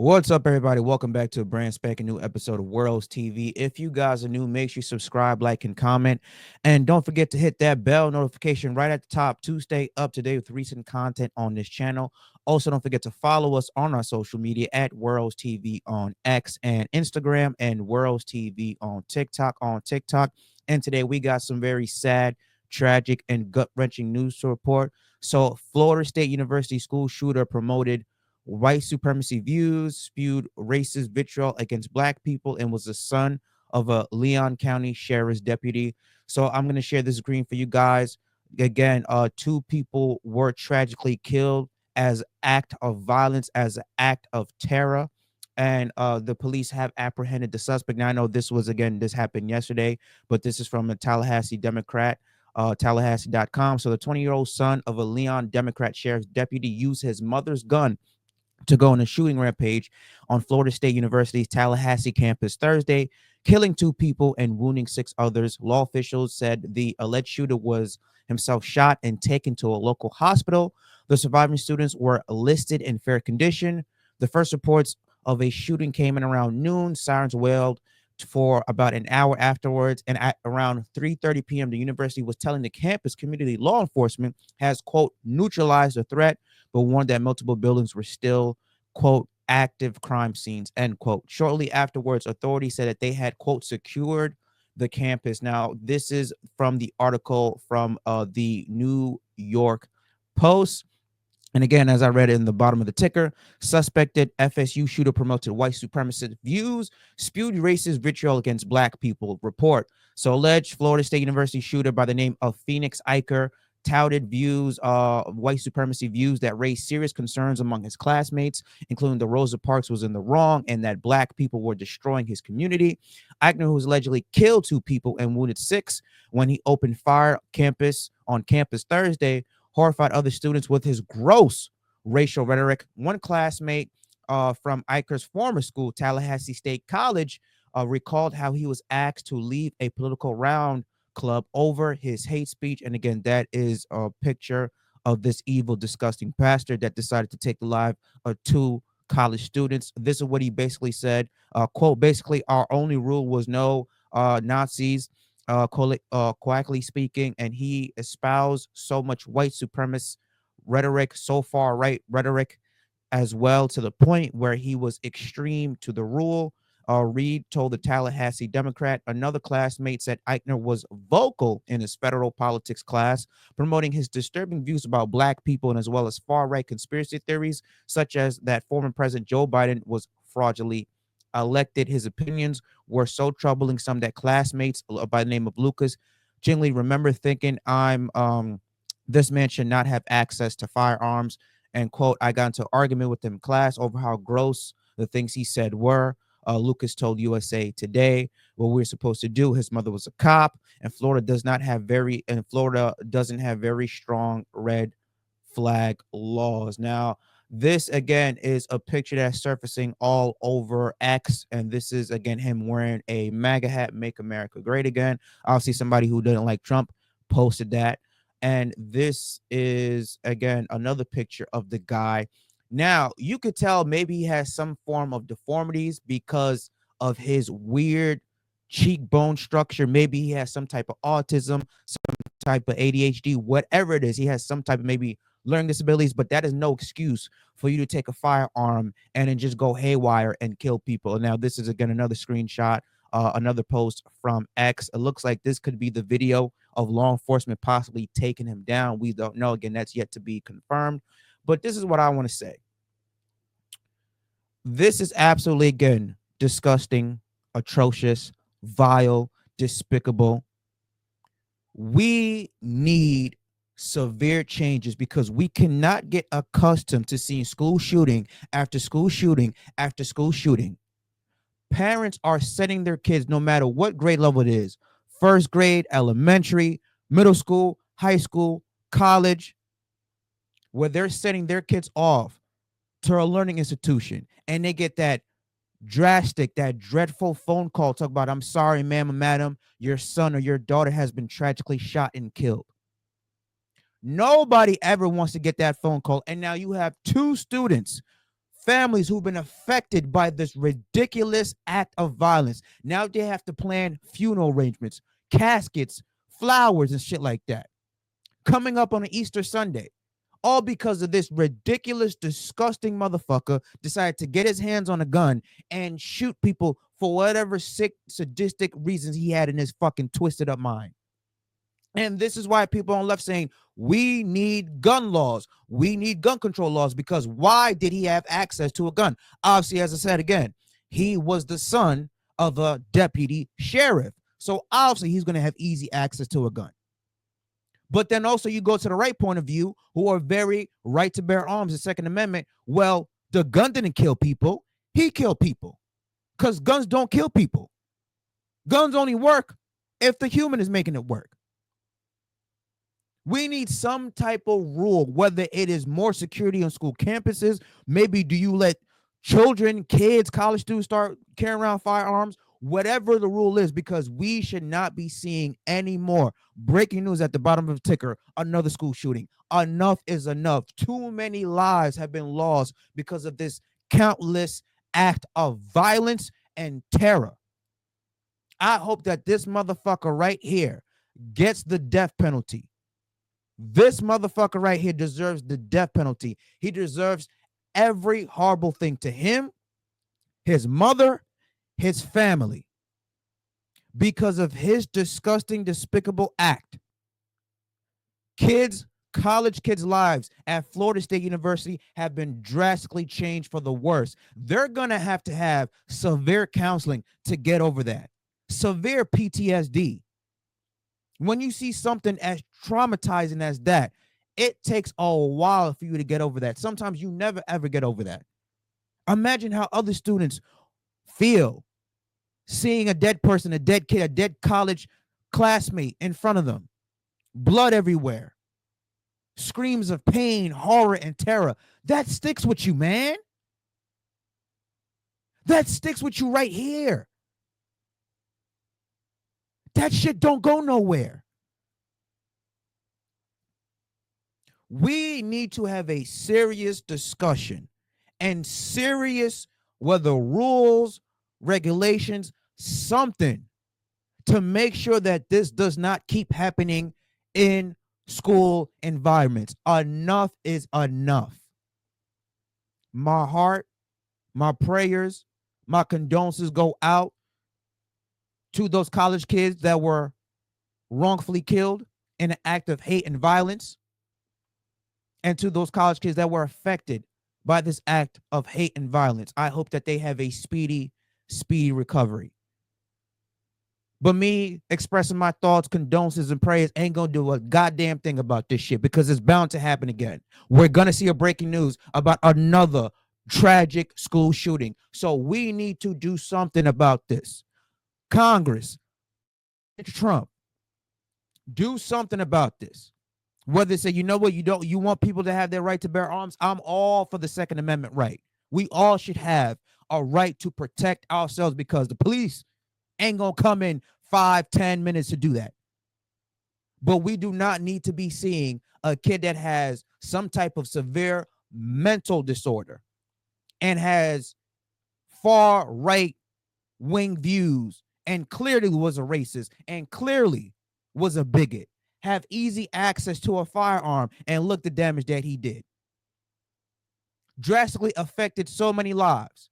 What's up, everybody? Welcome back to a brand spanking new episode of Worlds TV. If you guys are new, make sure you subscribe, like, and comment. And don't forget to hit that bell notification right at the top to stay up to date with recent content on this channel. Also, don't forget to follow us on our social media at Worlds TV on X and Instagram, and Worlds TV on TikTok. And today we got some very sad, tragic, and gut-wrenching news to report. So, Florida State University school shooter promoted white supremacy views, spewed racist vitriol against black people, and was the son of a Leon County Sheriff's deputy. So I'm going to share this screen for you guys. Again, two people were tragically killed as act of violence, as an act of terror. And the police have apprehended the suspect. Now, I know this happened yesterday, but this is from a Tallahassee Democrat, Tallahassee.com. So the 20-year-old son of a Leon Democrat sheriff's deputy used his mother's gun to go on a shooting rampage on Florida State University's Tallahassee campus Thursday, killing two people and wounding six others. Law officials said the alleged shooter was himself shot and taken to a local hospital. The surviving students were listed in fair condition. The first reports of a shooting came in around noon. Sirens wailed for about an hour afterwards, and at around 3:30 p.m. the university was telling the campus community law enforcement has, quote, neutralized the threat, but warned that multiple buildings were still, quote, active crime scenes, end quote. Shortly afterwards, authorities said that they had, quote, secured the campus. Now, this is from the article from the New York Post. And again, as I read in the bottom of the ticker, suspected FSU shooter promoted white supremacist views, spewed racist vitriol against black people, report. So alleged Florida State University shooter by the name of Phoenix Ikner touted views, white supremacy views that raised serious concerns among his classmates, including the Rosa Parks was in the wrong and that black people were destroying his community. Ikner, who was allegedly killed two people and wounded six when he opened fire on campus Thursday, horrified other students with his gross racial rhetoric. One classmate from Ikner's former school, Tallahassee State College, recalled how he was asked to leave a political round club over his hate speech. And again, that is a picture of this evil, disgusting pastor that decided to take the life of two college students. This is what he basically said, quote, basically, our only rule was no Nazis, quietly speaking, and he espoused so much white supremacist rhetoric, so far right rhetoric as well, to the point where he was extreme to the rule. Reed told the Tallahassee Democrat. Another classmate said Ikner was vocal in his federal politics class, promoting his disturbing views about black people and as well as far-right conspiracy theories, such as that former President Joe Biden was fraudulently elected. His opinions were so troubling, some that classmates by the name of Lucas genuinely remember thinking, this man should not have access to firearms. And quote, I got into an argument with him in class over how gross the things he said were. Lucas told USA Today what we were supposed to do. His mother was a cop, and Florida doesn't have very strong red flag laws. Now, this again is a picture that's surfacing all over X, and this is again him wearing a MAGA hat, Make America Great Again. Obviously, somebody who doesn't like Trump posted that. And this is again another picture of the guy. Now, you could tell maybe he has some form of deformities because of his weird cheekbone structure. Maybe he has some type of autism, some type of ADHD, whatever it is. He has some type of maybe learning disabilities, but that is no excuse for you to take a firearm and then just go haywire and kill people. Now, this is again another screenshot, another post from X. It looks like this could be the video of law enforcement possibly taking him down. We don't know. Again, that's yet to be confirmed. But this is what I want to say. This is absolutely, again, disgusting, atrocious, vile, despicable. We need severe changes because we cannot get accustomed to seeing school shooting after school shooting after school shooting. Parents are sending their kids, no matter what grade level it is, first grade, elementary, middle school, high school, college, where they're sending their kids off to a learning institution, and they get that drastic, that dreadful phone call talk about, I'm sorry, ma'am or madam, your son or your daughter has been tragically shot and killed. Nobody ever wants to get that phone call. And now you have two students families who've been affected by this ridiculous act of violence. Now they have to plan funeral arrangements, caskets, flowers, and shit like that. Coming up on an Easter Sunday. All because of this ridiculous, disgusting motherfucker decided to get his hands on a gun and shoot people for whatever sick, sadistic reasons he had in his fucking twisted up mind. And this is why people on the left saying we need gun laws. We need gun control laws, because why did he have access to a gun? Obviously, as I said again, he was the son of a deputy sheriff. So obviously he's going to have easy access to a gun. But then also you go to the right point of view, who are very right to bear arms, the Second Amendment. Well, the gun didn't kill people. He killed people, because guns don't kill people. Guns only work if the human is making it work. We need some type of rule, whether it is more security on school campuses. Maybe do you let children, kids, college students start carrying around firearms? Whatever the rule is, because we should not be seeing any more breaking news at the bottom of the ticker. Another school shooting. Enough is enough. Too many lives have been lost because of this countless act of violence and terror. I hope that this motherfucker right here gets the death penalty. This motherfucker right here deserves the death penalty. He deserves every horrible thing to him, his mother, his family, because of his disgusting, despicable act. College kids' lives at Florida State University have been drastically changed for the worse. They're going to have severe counseling to get over that. Severe PTSD. When you see something as traumatizing as that, it takes a while for you to get over that. Sometimes you never, ever get over that. Imagine how other students feel seeing a dead person, a dead kid, a dead college classmate in front of them. Blood everywhere. Screams of pain, horror, and terror. That sticks with you, man. That sticks with you right here. That shit don't go nowhere. We need to have a serious discussion and serious, whether rules, regulations, something to make sure that this does not keep happening in school environments. Enough is enough. My heart, my prayers, my condolences go out to those college kids that were wrongfully killed in an act of hate and violence, and to those college kids that were affected by this act of hate and violence. I hope that they have a speedy recovery. But me expressing my thoughts, condolences, and prayers ain't gonna do a goddamn thing about this shit, because it's bound to happen again. We're gonna see a breaking news about another tragic school shooting. So we need to do something about this. Congress, Trump, do something about this. Whether they say, you know what, you want people to have their right to bear arms. I'm all for the Second Amendment right. We all should have a right to protect ourselves, because the police ain't gonna come in 5-10 minutes to do that. But we do not need to be seeing a kid that has some type of severe mental disorder and has far right wing views and clearly was a racist and clearly was a bigot, have easy access to a firearm, and look the damage that he did. Drastically affected so many lives.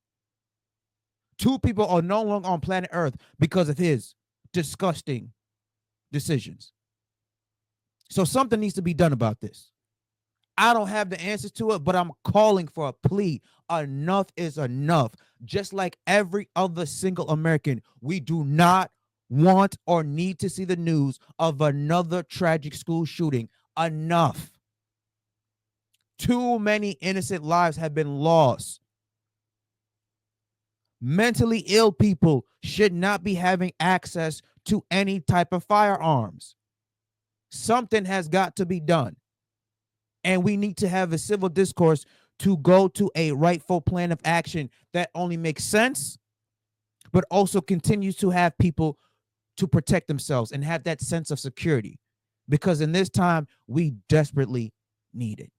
2 people are no longer on planet Earth because of his disgusting decisions. So something needs to be done about this. I don't have the answers to it, but I'm calling for a plea. Enough is enough. Just like every other single American, we do not want or need to see the news of another tragic school shooting. Enough. Too many innocent lives have been lost. Mentally ill people should not be having access to any type of firearms. Something has got to be done. And we need to have a civil discourse to go to a rightful plan of action that only makes sense, but also continues to have people to protect themselves and have that sense of security. Because in this time, we desperately need it.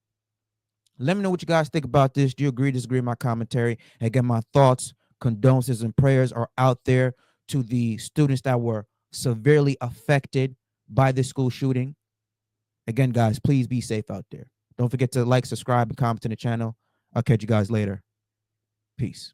Let me know what you guys think about this. Do you agree, disagree with my commentary? Again, my thoughts, condolences, and prayers are out there to the students that were severely affected by this school shooting. Again, guys, please be safe out there. Don't forget to like, subscribe, and comment to the channel. I'll catch you guys later. Peace.